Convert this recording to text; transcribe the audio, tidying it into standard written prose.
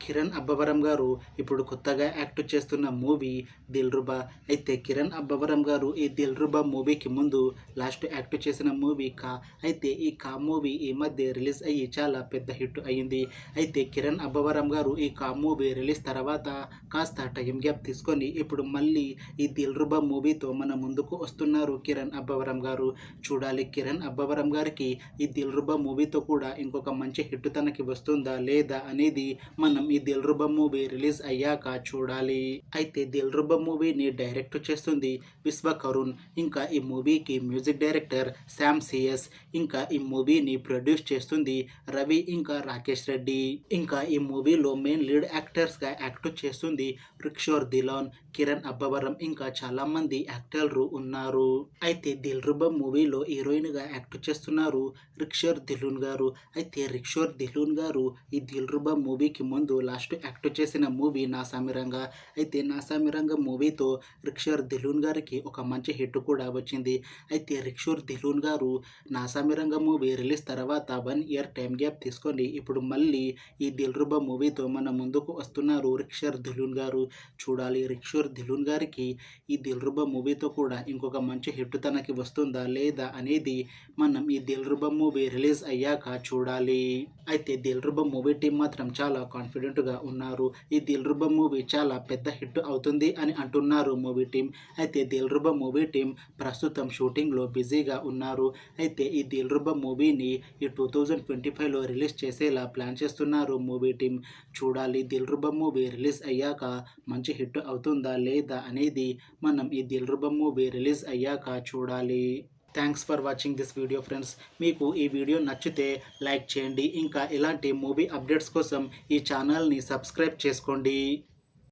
కిరణ్ అబ్బవరం గారు ఇప్పుడు కొత్తగా యాక్ట్ చేస్తున్న మూవీ దిల్రుబా. అయితే కిరణ్ అబ్బవరం గారు ఈ దిల్రుబా మూవీకి ముందు లాస్ట్ యాక్ట్ చేసిన మూవీ కా. అయితే ఈ కా మూవీ ఈ మధ్య రిలీజ్ అయ్యి చాలా పెద్ద హిట్ అయ్యింది. అయితే కిరణ్ అబ్బవరం గారు ఈ కా మూవీ రిలీజ్ తర్వాత కాస్త టైం గ్యాప్ తీసుకొని ఇప్పుడు మళ్ళీ ఈ దిల్రుబా మూవీతో మన ముందుకు వస్తున్నారు కిరణ్ అబ్బవరం గారు. చూడాలి కిరణ్ అబ్బవరం గారికి ఈ దిల్రుబా మూవీతో కూడా ఇంకొక మంచి హిట్ తనకి వస్తుందా లేదా అనేది మనం ఈ దిల్రుబా మూవీ రిలీజ్ అయ్యాక చూడాలి. అయితే దిల్రుబా మూవీని డైరెక్ట్ చేస్తుంది విశ్వకరుణ్. ఇంకా ఈ మూవీకి మ్యూజిక్ డైరెక్టర్ శామ్ సిఎస్. ఇంకా ఈ మూవీని ప్రొడ్యూస్ చేస్తుంది రవి ఇంకా రాకేష్ రెడ్డి. ఇంకా ఈ మూవీలో మెయిన్ లీడ్ యాక్టర్స్ గా యాక్ట్ చేస్తుంది రిక్షోర్ దిలాన్, కిరణ్ అబ్బవరం ఇంకా చాలా మంది యాక్టర్లు ఉన్నారు. అయితే దిల్రుబా మూవీలో హీరోయిన్ గా యాక్ట్ చేస్తున్నారు రిక్షోర్ దిలూన్ గారు. అయితే రిక్షోర్ దిలూన్ గారు ఈ దిల్రుబా మూవీకి ముందు లాస్ట్ యాక్ట్ చేసిన మూవీ నాసామిరంగా. అయితే నాసామిరంగా మూవీతో రిక్షోర్ దిలూన్ గారికి ఒక మంచి హిట్ కూడా వచ్చింది. అయితే రిక్షోర్ దిలూన్ గారు నాసామిరంగా మూవీ రిలీజ్ తర్వాత 1 ఇయర్ టైం గ్యాప్ తీసుకొని ఇప్పుడు మళ్ళీ ఈ దిల్రుబా మూవీతో మన ముందుకు వస్తున్నారు రిక్షోర్ దిలూన్ గారు. చూడాలి రిక్షోర్ దిలూన్ గారికి ఈ దిల్రుబా మూవీతో కూడా ఇంకొక మంచి హిట్ తనకి వస్తుందా లేదా అనేది మనం ఈ దిల్రుబా మూవీ రిలీజ్ అయ్యాక చూడాలి. అయితే దిల్రుబా మూవీ టీం మాత్రం చాలా కాన్ఫిడెంట్గా ఉన్నారు. ఈ దిల్రుబా మూవీ చాలా పెద్ద హిట్ అవుతుంది అని అంటున్నారు మూవీ టీం. అయితే దిల్రుబా మూవీ టీం ప్రస్తుతం షూటింగ్లో బిజీగా ఉన్నారు. అయితే ఈ దిల్రుబా మూవీని ఈ 2025లో రిలీజ్ చేసేలా ప్లాన్ చేస్తున్నారు మూవీ టీం. చూడాలి దిల్రుబా మూవీ రిలీజ్ అయ్యాక మంచి హిట్ అవుతుందా లేదా అనేది మనం ఈ దిల్రుబా మూవీ రిలీజ్ అయ్యాక చూడాలి. Thanks for watching this video friends. మీకు ఈ వీడియో నచ్చితే లైక్ చేయండి. ఇంకా ఇలాంటి మూవీ అప్డేట్స్ కోసం ఈ ఛానల్ని సబ్స్క్రైబ్ చేసుకోండి.